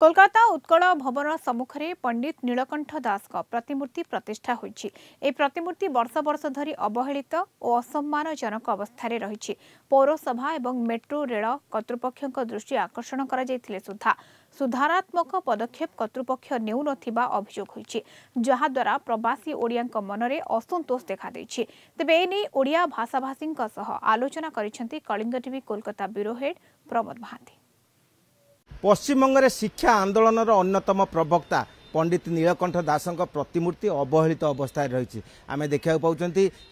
कोलकाता उत्कल भवन सम्मुख में पंडित नीलकंठ दास प्रतिमूर्ति प्रतिष्ठा होईछि। ए प्रतिमूर्ति वर्ष वर्ष धरी अवहेलित और असम्मानजनक अवस्था रही। पौरसभा और मेट्रो रेल कर्तृपक्ष दृष्टि आकर्षण कर सुधा सुधारात्मक पदक्षेप कर्तृपक्ष नेउ नथिबा अभियोग होईछि, जहाद्वारा प्रवासी ओडिया मनरे असंतोष देखा देछि। तेबे एने ओडिया भाषाभाषी आलोचना करिसेंति Kalinga TV Kolkata bureau head Pramod Mohanty. Paschimbanga में शिक्षा आंदोलन अन्यतम प्रवक्ता पंडित नीलकंठ दास प्रतिमूर्ति अवहेलित अवस्था रही। आम देखा पाँच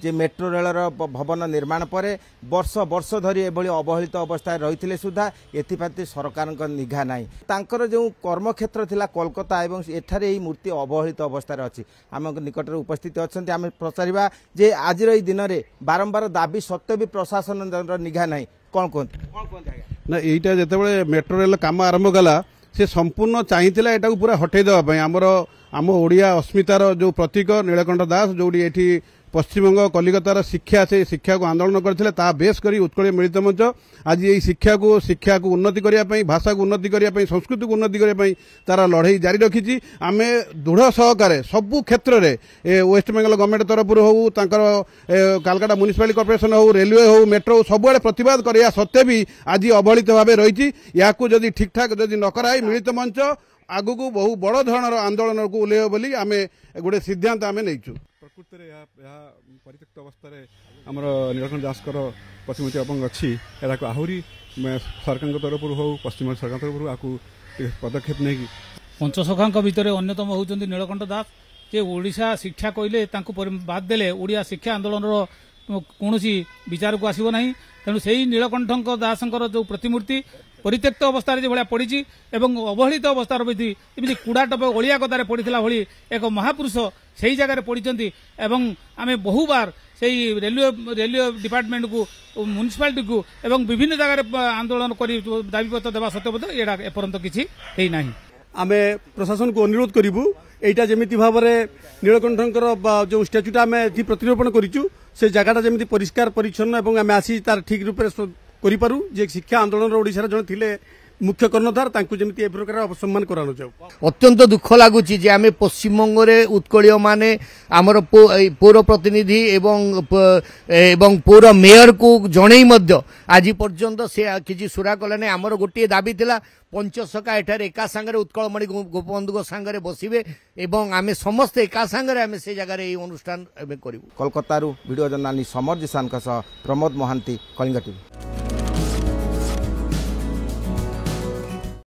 जे मेट्रो रेलर भवन निर्माण पर वर्ष वर्ष धरी एभली अवहेलित अवस्था रही सुधा एपाती सरकार निघा ना। तांकर जो कर्मक्षेत्र थिला कोलकाता एवं एठारे यही मूर्ति अवहेलित अवस्था अच्छी। आम निकट उपस्थित अच्छा आम पचारा जे आज दिन में बारंबार दाबी सत्वे भी प्रशासन निघा ना। कौन कहते ना यहीटा जिते मेट्रो रेल काम आरंभ कला से संपूर्ण चाहिए यहाँ पूरा हटई देवाई आम ओडिया अस्मितार जो प्रतीक नीलकंठ दास जोड़ी ये पश्चिमबंग कलिकतार शिक्षा से शिक्षा को आंदोलन करते बेस कर उत्कल मिलित मंच आज यही शिक्षा को उन्नति करने भाषा को उन्नति करने संस्कृति को उन्नति करने तार लड़ाई जारी रखी। आम दृढ़ सहकार सबू क्षेत्र में वेस्ट बेंगल गवर्नमेंट तरफ हो कालकाटा म्युनिसिपालिटी कॉर्पोरेशन हो रेलवे हो मेट्रो सबुआड़े प्रतिवाद करने सत्वे भी आज अवहेलित भाव रही। या ठीक ठाक जदि न कराई मिलित मंच आगु को बहु बड़ धरण आंदोलन को ओल्लैब बोली आम गोटे सिद्धांत आम नहीं। प्रकृति में परित्यक्त अवस्था आमर नीलकंठ दास प्रतिमूर्ति अपंग अच्छी यहाँ आहरी सरकार तरफ हो पश्चिम सरकार तरफ आपको पदक्षेप नहीं। पंचसखा भितर अन्यतम होती नीलकंठ दास जे ओडिशा शिक्षा कहले बाद देले ओडिया शिक्षा आंदोलन कौन विचार को आसब ना। तेणु से नीलकंठ दास जो प्रतिमूर्ति परित्यक्त अवस्था जो भाया पड़ी एवं अवहेलित अवस्था जमी कूड़ा टप अलिया कतार पड़ा भली एक महापुरुष से जगह पड़ी। आम बहुबार से रेलवे डिपार्टमेंट को म्युनिसिपालिटी को एवं विभिन्न जगह आंदोलन कर दाबीपत्र देवा सत्वे यहाँ एपर्यंत किसी ना। आम प्रशासन को अनुरोध करूँ यहाँ जमी भाव में नीलकंठर जो स्टाच्यूटा आम प्रतिरोपण करूँ से जगह जमी परिष्कार परिच्छन्न और आम आसी तार ठीक रूप करूँ जे शिक्षा आंदोलन ओडिशा जन थिले मुख्य कर्णधार जमी ए प्रकार अपसम्मान करा जाऊ। अत्यंत दुख लगुच आम पश्चिमबंग में उत्कलीय माने आमर पौर प्रतिनिधि एवं पौर मेयर को जन आज पर्यंत से किसी सुरा कले। आमर गोटे दाबी थिला पंचसखा एठार एका सांगरे उत्कलमणि गोपबंधु सांगरे बसिबे एवं आमे समस्त एका सांगरे आमे से जगह ये अनुष्ठान करिबु। Kolkata video journalist Samar Jisan Pramod Mohanty Kalinga TV.